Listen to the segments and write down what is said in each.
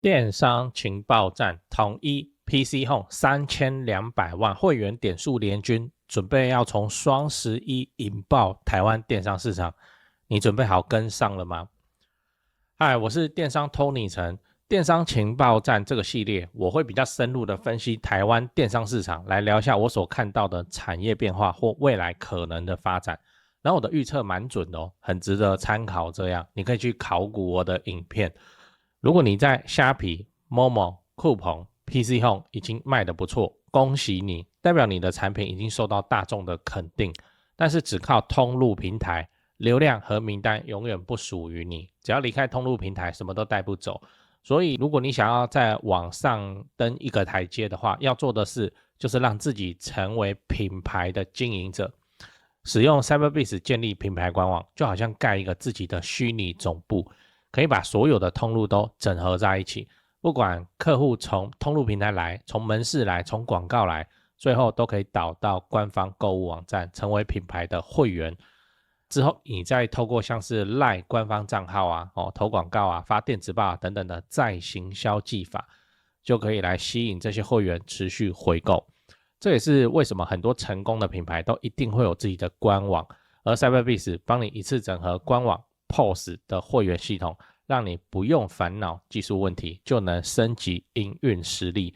电商情报站统一 PC Home 3200万会员点数联军，准备要从双11引爆台湾电商市场，你准备好跟上了吗？嗨，我是电商 Tony 陈。电商情报站这个系列，我会比较深入的分析台湾电商市场，来聊一下我所看到的产业变化或未来可能的发展。然后我的预测蛮准的哦，很值得参考。这样你可以去考古我的影片。如果你在虾皮、Momo、酷鹏、PC Home 已经卖得不错，恭喜你，代表你的产品已经受到大众的肯定。但是只靠通路平台，流量和名单永远不属于你，只要离开通路平台，什么都带不走。所以，如果你想要在网上登一个台阶的话，要做的事就是让自己成为品牌的经营者。使用 Cyberbiz 建立品牌官网，就好像盖一个自己的虚拟总部，可以把所有的通路都整合在一起。不管客户从通路平台来，从门市来，从广告来，最后都可以导到官方购物网站，成为品牌的会员。之后你再透过像是 LINE 官方账号啊、投广告啊、发电子报等等的再行销技法，就可以来吸引这些会员持续回购。这也是为什么很多成功的品牌都一定会有自己的官网，而 Cyberbiz 帮你一次整合官网、POS 的会员系统，让你不用烦恼技术问题，就能升级营运实力。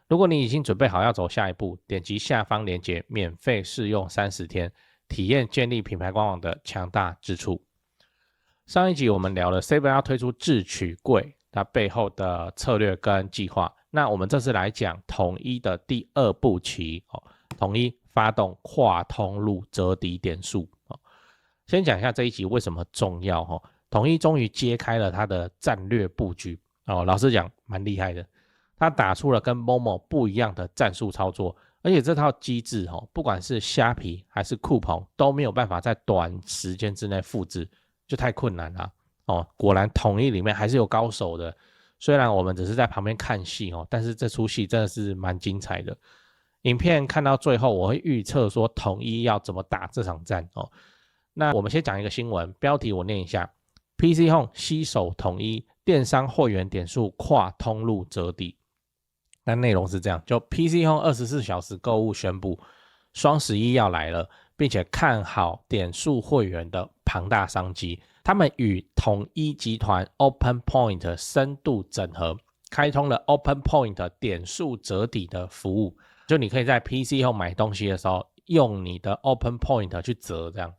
如果你已经准备好要走下一步，点击下方链接，免费试用30天。体验建立品牌官网的强大之处。上一集我们聊了 Seven 要推出智取柜，它背后的策略跟计划。那我们这次来讲统一的第2步棋，统一发动跨通路折抵点数。先讲一下这一集为什么重要。统一终于揭开了它的战略布局。老实讲蛮厉害的，它打出了跟 Momo 不一样的战术操作。而且这套机制不管是虾皮还是酷鹏都没有办法在短时间之内复制，就太困难了。果然统一里面还是有高手的，虽然我们只是在旁边看戏但是这出戏真的是蛮精彩的。影片看到最后，我会预测说统一要怎么打这场战。那我们先讲一个新闻，标题我念一下 ：PC Home 携手统一，电商会员点数跨通路折抵。但内容是这样，就 PC Home 24小时购物宣布双11要来了，并且看好点数会员的庞大商机。他们与统一集团 Open Point 深度整合，开通了 Open Point 点数折抵的服务，就你可以在 PC Home 买东西的时候用你的 Open Point 去折这样。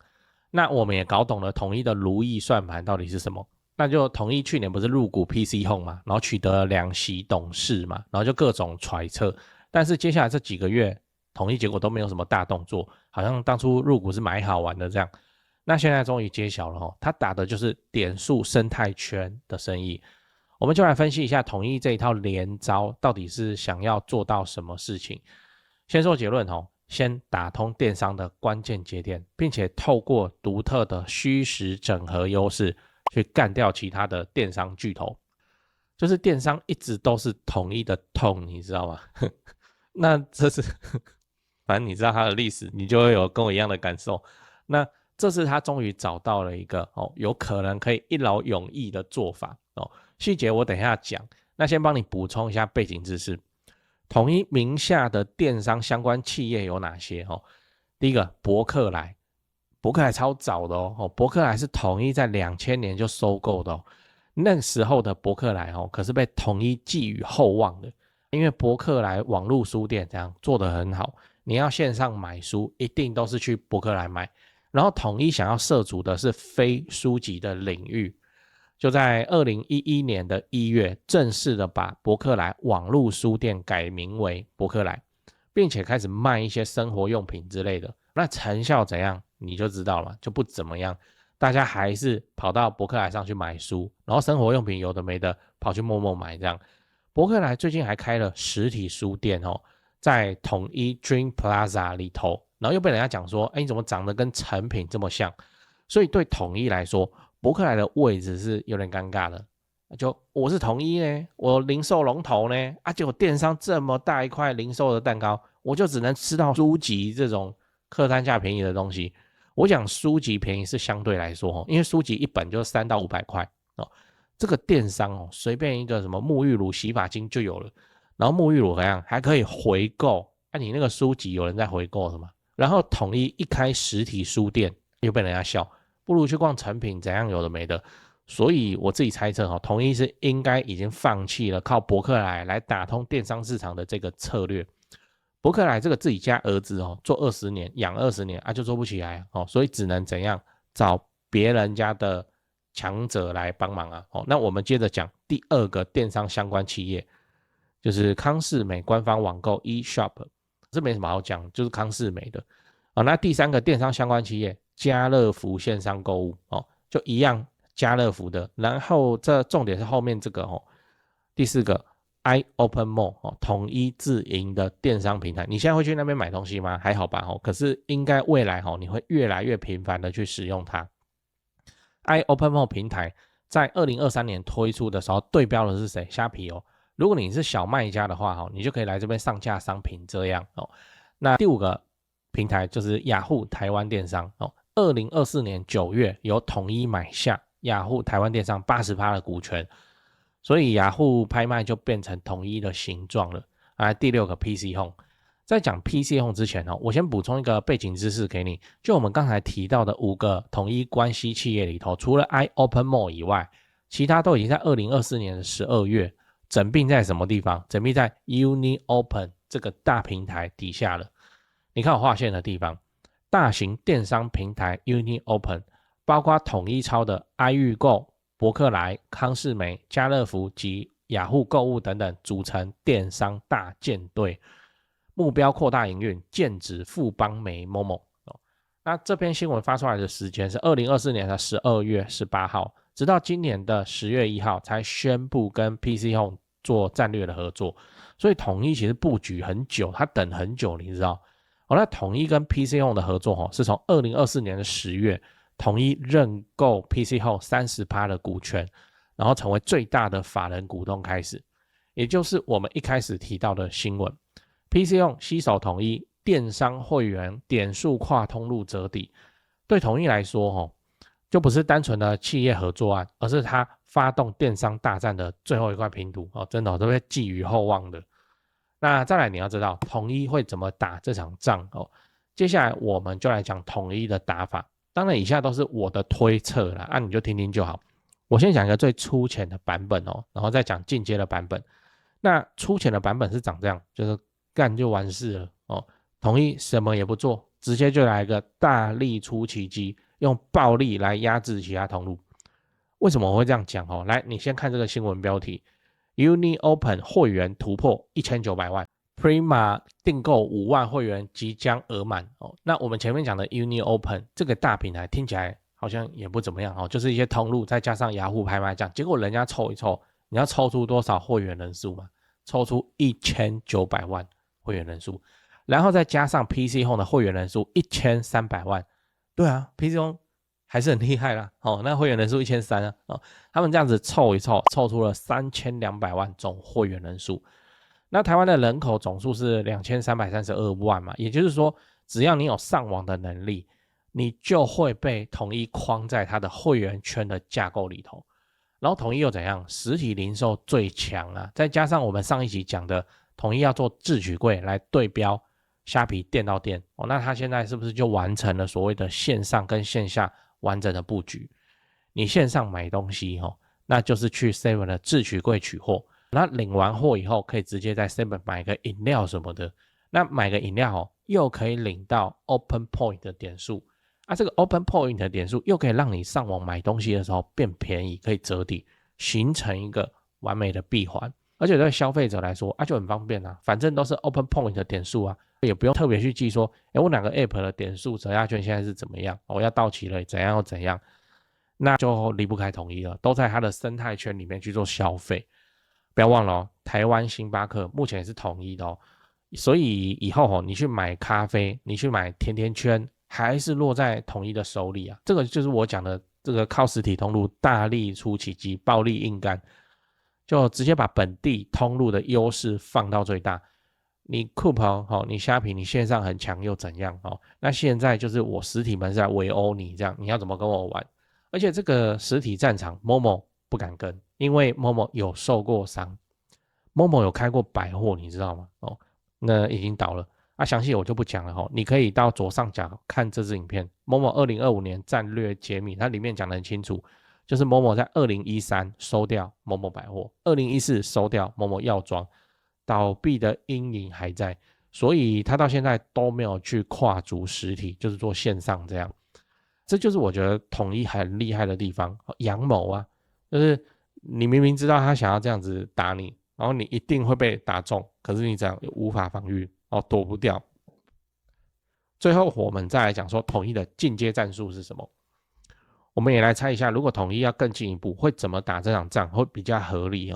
那我们也搞懂了统一的如意算盘到底是什么。那就统一去年不是入股 PC Home 嘛，然后取得了2席董事嘛，然后就各种揣测。但是接下来这几个月，统一结果都没有什么大动作，好像当初入股是买好玩的这样。那现在终于揭晓了他打的就是点数生态圈的生意。我们就来分析一下统一这一套连招到底是想要做到什么事情。先说结论先打通电商的关键节点，并且透过独特的虚实整合优势去干掉其他的电商巨头。就是电商一直都是统一的痛，你知道吗？那这是反正你知道它的历史，你就会有跟我一样的感受。那这次他终于找到了一个有可能可以一劳永逸的做法。细节我等一下讲。那先帮你补充一下背景知识。统一名下的电商相关企业有哪些？第一个博客来。博客来超早的博客来是统一在2000年就收购的那时候的博客来可是被统一寄予厚望的，因为博客来网络书店这样做得很好，你要线上买书一定都是去博客来买。然后统一想要涉足的是非书籍的领域，就在2011年的1月正式的把博客来网络书店改名为博客来，并且开始卖一些生活用品之类的。那成效怎样你就知道了，就不怎么样。大家还是跑到博客来上去买书，然后生活用品有的没的跑去Momo买这样。博客来最近还开了实体书店在统一 Dream Plaza 里头，然后又被人家讲说你怎么长得跟成品这么像。所以对统一来说，博客来的位置是有点尴尬的。就我是统一呢，我零售龙头呢结果电商这么大一块零售的蛋糕，我就只能吃到书籍这种客单价便宜的东西。我讲书籍便宜是相对来说因为书籍一本就300到500块这个电商随便一个什么沐浴乳、洗发精就有了，然后沐浴乳怎样还可以回购，你那个书籍有人在回购什么？然后统一一开实体书店又被人家笑，不如去逛成品怎样有的没的。所以我自己猜测统一是应该已经放弃了靠博客来打通电商市场的这个策略。博客来这个自己家儿子做20年养20年就做不起来所以只能怎样找别人家的强者来帮忙那我们接着讲第二个电商相关企业，就是康是美官方网购 eShop， 这没什么好讲，就是康是美的那第三个电商相关企业家乐福线上购物就一样家乐福的，然后这重点是后面这个第四个 iOpenMall 统一自营的电商平台。你现在会去那边买东西吗？还好吧可是应该未来你会越来越频繁的去使用它。iOpenMall 平台在2023年推出的时候，对标的是谁？虾皮如果你是小卖家的话你就可以来这边上架商品这样那第五个平台就是雅虎台湾电商2024年9月由统一买下雅虎台湾电商 80% 的股权，所以雅虎拍卖就变成统一的形状了第六个 PC Home。 在讲 PC Home 之前我先补充一个背景知识给你，就我们刚才提到的5个统一关系企业里头，除了 iOpenMall 以外，其他都已经在2024年的12月整并在什么地方？整并在 UniOpen 这个大平台底下了。你看我划线的地方，大型电商平台 UniOpen 包括统一超的 i 预购、博客来、康是美、家乐福及雅虎购物等等，组成电商大舰队，目标扩大营运，剑指富邦美、某那这篇新闻发出来的时间是2024年的12月18号，直到今年的10月1号才宣布跟 PC Home 做战略的合作。所以统一其实布局很久，他等很久，你知道那统一跟 PC Home 的合作是从2024年的10月统一认购 PC Home 30% 的股权，然后成为最大的法人股东开始，也就是我们一开始提到的新闻。PC Home 携手统一电商会员点数跨通路折抵，对统一来说就不是单纯的企业合作案，而是他发动电商大战的最后一块拼图真的都会寄予厚望的。那再来你要知道统一会怎么打这场仗接下来我们就来讲统一的打法。当然以下都是我的推测啦你就听听就好。我先讲一个最粗浅的版本然后再讲进阶的版本。那粗浅的版本是长这样，就是干就完事了统一什么也不做，直接就来个大力出奇迹，用暴力来压制其他通路。为什么我会这样讲来，你先看这个新闻标题， UniOpen 会员突破1900万， Prima 订购5万会员即将额满那我们前面讲的 UniOpen 这个大平台听起来好像也不怎么样就是一些通路再加上雅虎拍卖这样，结果人家凑一凑，你要抽出多少会员人数吗？抽出1900万会员人数，然后再加上 PC Home 的会员人数1300万。对啊， PC Home 还是很厉害啦那会员人数1300他们这样子凑一凑，凑出了3200万总会员人数。那台湾的人口总数是2332万嘛，也就是说只要你有上网的能力，你就会被统一框在它的会员圈的架构里头。然后统一又怎样？实体零售最强再加上我们上一集讲的统一要做自取柜来对标虾皮店到店那它现在是不是就完成了所谓的线上跟线下完整的布局？你线上买东西那就是去 7 的自取柜取货，那领完货以后可以直接在 7 买个饮料什么的，那买个饮料又可以领到 Open Point 的点数这个 Open Point 的点数又可以让你上网买东西的时候变便宜，可以折抵，形成一个完美的闭环。而且对消费者来说就很方便反正都是 Open Point 的点数也不用特别去记说我哪个 App 的点数折价券现在是怎么样要到期了怎样又怎样，那就离不开统一了，都在它的生态圈里面去做消费。不要忘了台湾星巴克目前也是统一的所以以后你去买咖啡，你去买甜甜圈，还是落在统一的手里这个就是我讲的这个靠实体通路大力出奇迹，暴力硬干，就直接把本地通路的优势放到最大。你 Coop 你虾皮你线上很强又怎样那现在就是我实体门是在围殴你，这样你要怎么跟我玩？而且这个实体战场 Momo 不敢跟，因为 Momo 有受过伤，Momo 有开过百货，你知道吗？那已经倒了啊，详细我就不讲了你可以到左上角看这支影片，Momo 2025年战略揭秘，它里面讲得很清楚，就是 Momo 在2013收掉 Momo 百货，2014收掉 Momo 药妆，倒闭的阴影还在，所以他到现在都没有去跨足实体，就是做线上这样。这就是我觉得统一很厉害的地方，阳谋啊，就是你明明知道他想要这样子打你，然后你一定会被打中，可是你这样无法防御，躲不掉。最后我们再来讲说统一的进阶战术是什么，我们也来猜一下，如果统一要更进一步，会怎么打这场仗会比较合理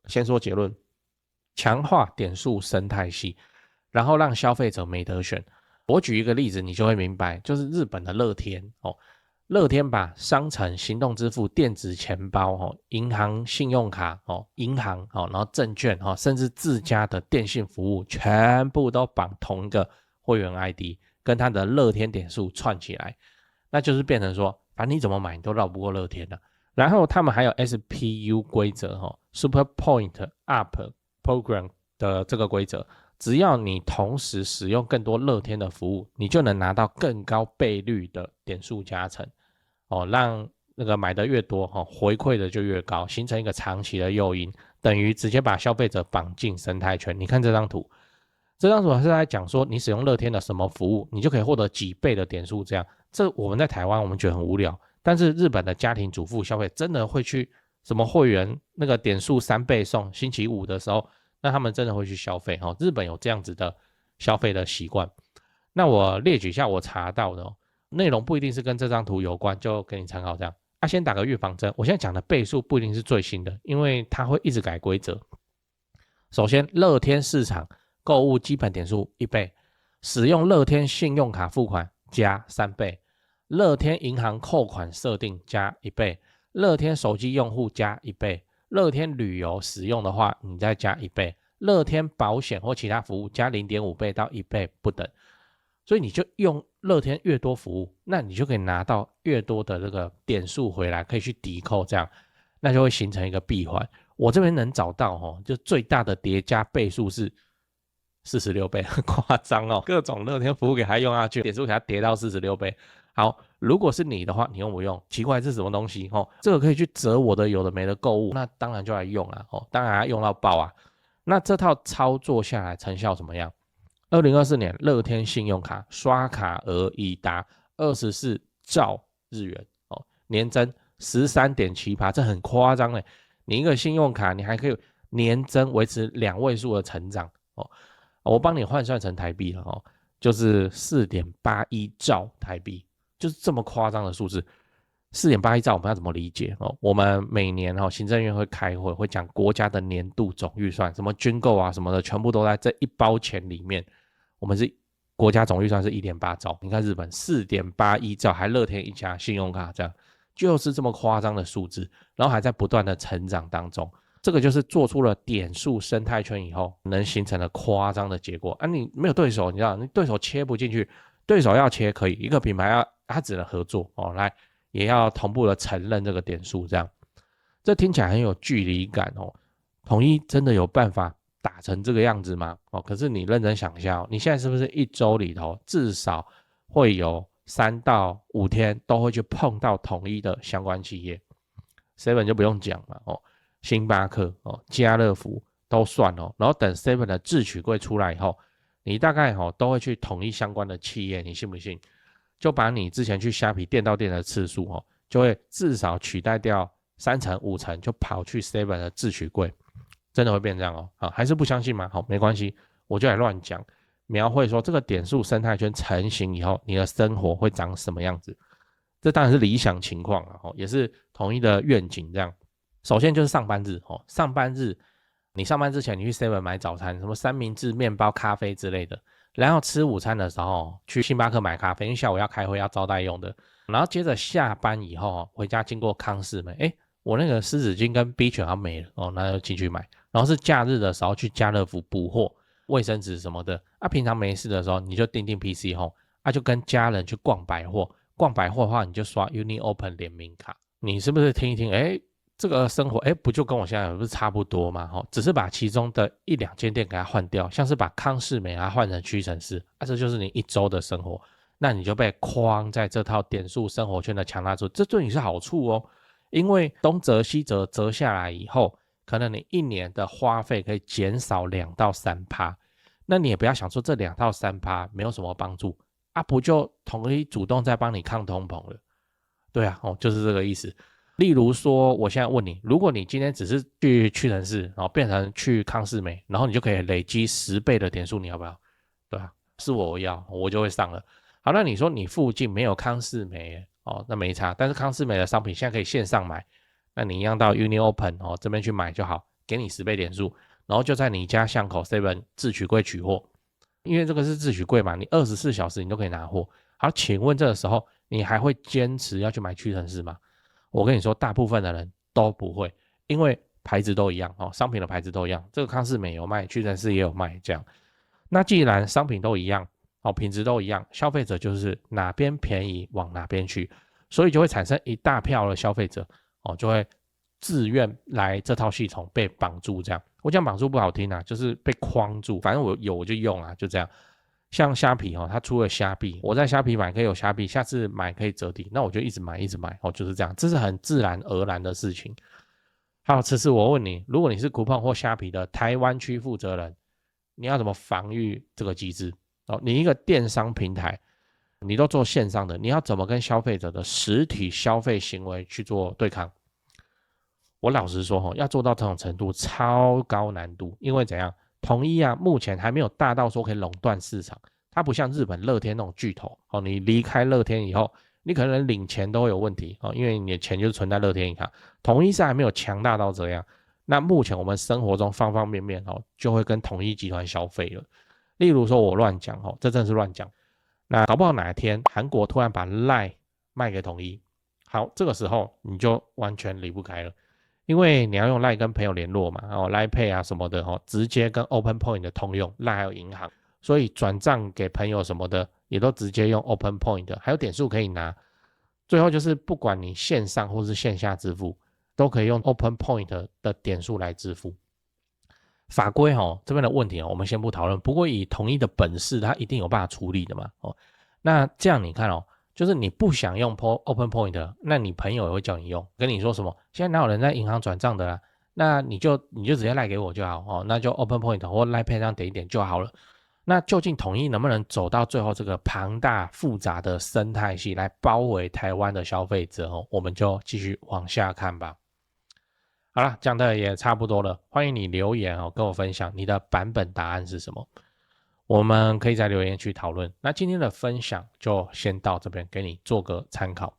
先说结论，强化点数生态系，然后让消费者没得选。我举一个例子，你就会明白，就是日本的乐天乐天把商城、行动支付、电子钱包银行信用卡银行然后证券甚至自家的电信服务，全部都绑同一个会员 ID， 跟他的乐天点数串起来，那就是变成说，反正你怎么买你都绕不过乐天了。然后他们还有 SPU 规则Super Point Up Program 的这个规则，只要你同时使用更多乐天的服务，你就能拿到更高倍率的点数加成让那个买的越多回馈的就越高，形成一个长期的诱因，等于直接把消费者绑进生态圈。你看这张图，这张图是在讲说你使用乐天的什么服务，你就可以获得几倍的点数，这样这我们在台湾我们觉得很无聊，但是日本的家庭主妇消费真的会去什么会员那个点数3倍送，星期五的时候那他们真的会去消费日本有这样子的消费的习惯。那我列举一下我查到的内容，不一定是跟这张图有关，就给你参考这样先打个预防针，我现在讲的倍数不一定是最新的，因为它会一直改规则。首先，乐天市场购物基本点数1倍，使用乐天信用卡付款加3倍，乐天银行扣款设定加1倍，乐天手机用户加1倍，乐天旅游使用的话你再加1倍，乐天保险或其他服务加 0.5 倍到1倍不等。所以你就用乐天越多服务，那你就可以拿到越多的这个点数回来，可以去抵扣，这样那就会形成一个闭环。我这边能找到就最大的叠加倍数是46倍，很夸张各种乐天服务给它用下去，点数给它叠到46倍。好，如果是你的话，你用不用？奇怪，这是什么东西这个可以去折我的有的没的购物，那当然就来用啊当然要用到爆啊。那这套操作下来成效怎么样？2024年乐天信用卡刷卡额已达24兆日元年增 13.7%， 这很夸张你一个信用卡你还可以年增维持2位数的成长我帮你换算成台币了就是 4.81 兆台币，就是这么夸张的数字。4.81兆我们要怎么理解我们每年行政院会开会，会讲国家的年度总预算，什么军购啊什么的，全部都在这一包钱里面。我们是国家总预算是 1.8 兆，你看日本 4.81 兆，还乐天一家信用卡，这样就是这么夸张的数字，然后还在不断的成长当中。这个就是做出了点数生态圈以后能形成了夸张的结果你没有对手，你知道你对手切不进去，对手要切可以，一个品牌他只能合作来也要同步的承认这个点数，这样这听起来很有距离感统一真的有办法打成这个样子吗可是你认真想一下你现在是不是一周里头至少会有3到5天都会去碰到统一的相关企业？7就不用讲嘛星巴克家乐福都算然后等 7的自取柜出来以后，你大概都会去统一相关的企业，你信不信？就把你之前去虾皮店到店的次数就会至少取代掉3成5成，就跑去 7的自取柜，真的会变这样还是不相信吗？好，没关系，我就来乱讲，描绘说这个点数生态圈成型以后，你的生活会长什么样子？这当然是理想情况也是统一的愿景这样。首先就是上班日上班日你上班之前你去 7 买早餐，什么三明治、面包、咖啡之类的，然后吃午餐的时候去星巴克买咖啡，因为下午要开会要招待用的，然后接着下班以后回家经过康士美，我那个湿纸巾跟 B 犬要没了那就进去买，然后是假日的时候去家乐福补货，卫生纸什么的平常没事的时候你就订 PC Home 就跟家人去逛百货，逛百货的话你就刷 Uni Open 联名卡，你是不是听一听这个生活不就跟我现在不是差不多吗？只是把其中的一两间店给它换掉，像是把康士美换成屈臣氏，这就是你一周的生活，那你就被框在这套点数生活圈的强大处，这对你是好处哦，因为东折西折折下来以后，可能你一年的花费可以减少2到3%，那你也不要想说这2到3%没有什么帮助不就统一主动在帮你抗通膨了？对啊，就是这个意思。例如说，我现在问你，如果你今天只是去屈臣氏，然后变成去康士美，然后你就可以累积10倍的点数，你要不要？对啊，是我要，我就会上了。好，那你说你附近没有康士美那没差，但是康士美的商品现在可以线上买，那你一样到 UniOpen 这边去买就好，给你10倍点数，然后就在你家巷口 7自取柜取货，因为这个是自取柜嘛，你24小时你都可以拿货。好，请问这个时候你还会坚持要去买屈臣氏吗？我跟你说，大部分的人都不会，因为牌子都一样商品的牌子都一样，这个康士美有卖，屈臣氏也有卖，这样。那既然商品都一样品质都一样，消费者就是哪边便宜往哪边去，所以就会产生一大票的消费者就会自愿来这套系统被绑住，这样。我讲绑住不好听就是被框住，反正我有我就用就这样。像虾皮它出了虾币，我在虾皮买可以有虾币，下次买可以折抵，那我就一直买一直买就是这样，这是很自然而然的事情。好，此时我问你，如果你是Coupon或虾皮的台湾区负责人，你要怎么防御这个机制你一个电商平台，你都做线上的，你要怎么跟消费者的实体消费行为去做对抗？我老实说要做到这种程度超高难度，因为怎样？统一目前还没有大到说可以垄断市场，它不像日本乐天那种巨头你离开乐天以后，你可能领钱都会有问题因为你的钱就是存在乐天银行。统一是还没有强大到这样，那目前我们生活中方方面面就会跟统一集团消费了。例如说我乱讲这真的是乱讲，那搞不好哪天韩国突然把 LINE 卖给统一，好，这个时候你就完全离不开了。因为你要用 LINE 跟朋友联络嘛，LINE Pay 什么的直接跟 Open Point 的通用 ，LINE 还有银行，所以转账给朋友什么的也都直接用 Open Point， 还有点数可以拿。最后就是不管你线上或是线下支付，都可以用 Open Point 的点数来支付。法规这边的问题我们先不讨论，不过以统一的本事，它一定有办法处理的嘛那这样你看就是你不想用 Open Point， 那你朋友也会叫你用，跟你说什么现在哪有人在银行转账的啦，那你就直接赖给我就好那就 Open Point 或 LINE Pay 上点一点就好了。那究竟统一能不能走到最后这个庞大复杂的生态系来包围台湾的消费者我们就继续往下看吧。好了，讲的也差不多了，欢迎你留言跟我分享你的版本答案是什么，我们可以在留言区讨论。那今天的分享就先到这边，给你做个参考。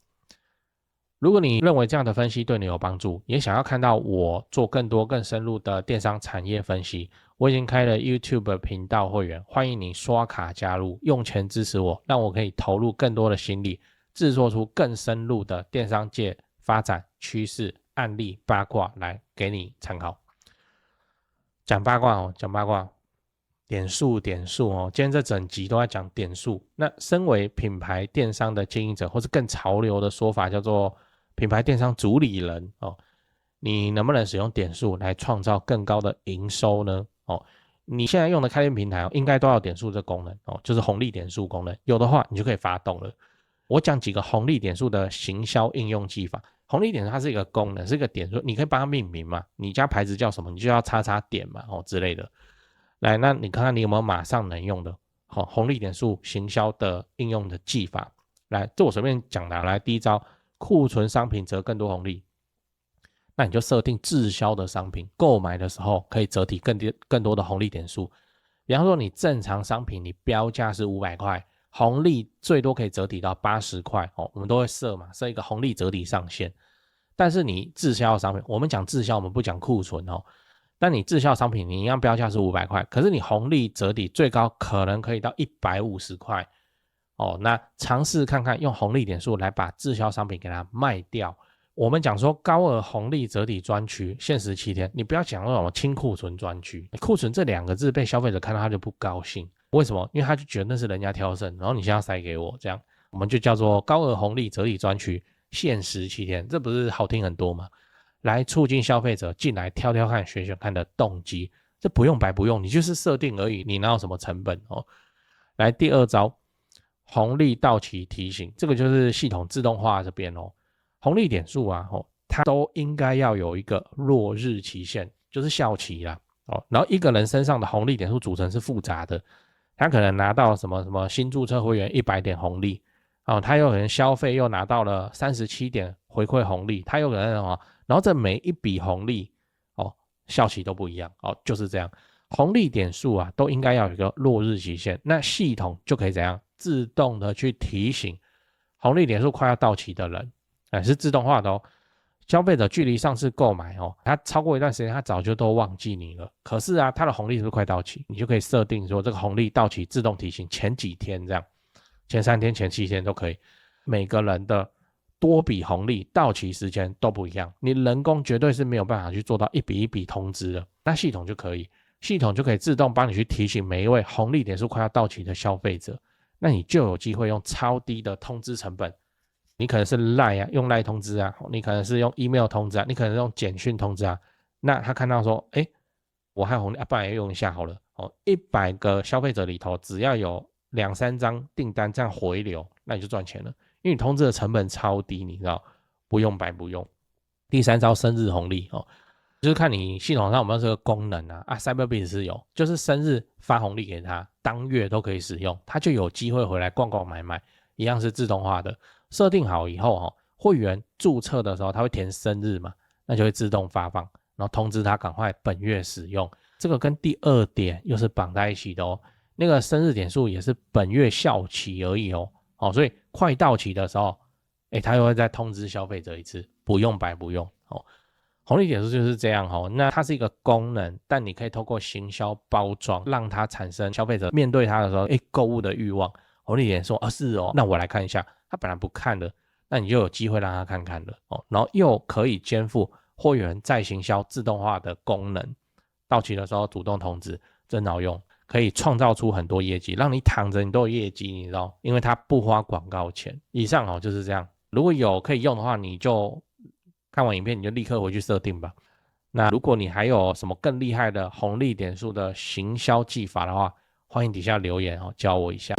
如果你认为这样的分析对你有帮助，也想要看到我做更多更深入的电商产业分析，我已经开了 YouTube 频道会员，欢迎你刷卡加入，用钱支持我，让我可以投入更多的心力，制作出更深入的电商界发展趋势案例八卦来给你参考。讲八卦讲八卦，点数今天这整集都在讲点数。那身为品牌电商的经营者，或是更潮流的说法叫做品牌电商主理人你能不能使用点数来创造更高的营收呢你现在用的开店平台应该都要点数这功能就是红利点数功能，有的话你就可以发动了。我讲几个红利点数的行销应用技法。红利点数它是一个功能，是一个点数，你可以帮它命名嘛，你家牌子叫什么，你就要叉叉点嘛之类的。来，那你看看你有没有马上能用的红利点数行销的应用的技法。来，这我随便讲的。来，第一招，库存商品折更多红利。那你就设定滞销的商品，购买的时候可以折抵更多的红利点数。比方说你正常商品你标价是500块，红利最多可以折抵到80块我们都会设一个红利折抵上限。但是你滞销的商品，我们讲滞销，我们不讲库存但你滞销商品你一样标价是500块，可是你红利折抵最高可能可以到150块那尝试看看用红利点数来把滞销商品给它卖掉。我们讲说高额红利折抵专区限时7天，你不要讲那种清库存专区，库存这2个字被消费者看到他就不高兴。为什么？因为他就觉得那是人家挑剩，然后你现在塞给我，这样我们就叫做高额红利折抵专区限时7天，这不是好听很多吗？来促进消费者进来挑挑看、选选看的动机。这不用白不用，你就是设定而已，你哪有什么成本哦？来第二招，红利到期提醒，这个就是系统自动化这边哦。红利点数啊，它都应该要有一个落日期限，就是效期啦。然后一个人身上的红利点数组成是复杂的，他可能拿到什么新注册会员100点红利，他有可能消费又拿到了37点回馈红利，他有可能然后这每一笔红利效期都不一样就是这样。红利点数啊都应该要有一个落日期限，那系统就可以怎样自动的去提醒红利点数快要到期的人，是自动化的哦。消费者距离上次购买他超过一段时间他早就都忘记你了，可是啊他的红利是不是快到期，你就可以设定说这个红利到期自动提醒前几天这样，前3天前7天都可以。每个人的多笔红利到期时间都不一样，你人工绝对是没有办法去做到一笔一笔通知的，那系统就可以，系统就可以自动帮你去提醒每一位红利点数快要到期的消费者，那你就有机会用超低的通知成本。你可能是 LINE 啊，用 LINE 通知啊，你可能是用 email 通知啊，你可能是用简讯通知啊，那他看到说我还有红利不然也用一下好了100个消费者里头只要有2-3张订单这样回流，那你就赚钱了，因为你通知的成本超低，你知道不用白不用。第3招生日红利就是看你系统上有没有这个功能啊，Cyberbiz 是有，就是生日发红利给他，当月都可以使用，他就有机会回来逛逛买卖，一样是自动化的。设定好以后会员注册的时候他会填生日嘛，那就会自动发放，然后通知他赶快本月使用。这个跟第2点又是绑在一起的那个生日点数也是本月效期而已所以快到期的时候他又会再通知消费者一次，不用白不用红利点数就是这样那它是一个功能，但你可以透过行销包装让它产生消费者面对它的时候购物的欲望。红利点数是那我来看一下，他本来不看的，那你就有机会让他看看了然后又可以肩负会员再行销自动化的功能，到期的时候主动通知，真好用，可以创造出很多业绩，让你躺着你都有业绩，你知道，因为它不花广告钱。以上就是这样，如果有可以用的话，你就看完影片你就立刻回去设定吧。那如果你还有什么更厉害的红利点数的行销技法的话，欢迎底下留言教我一下。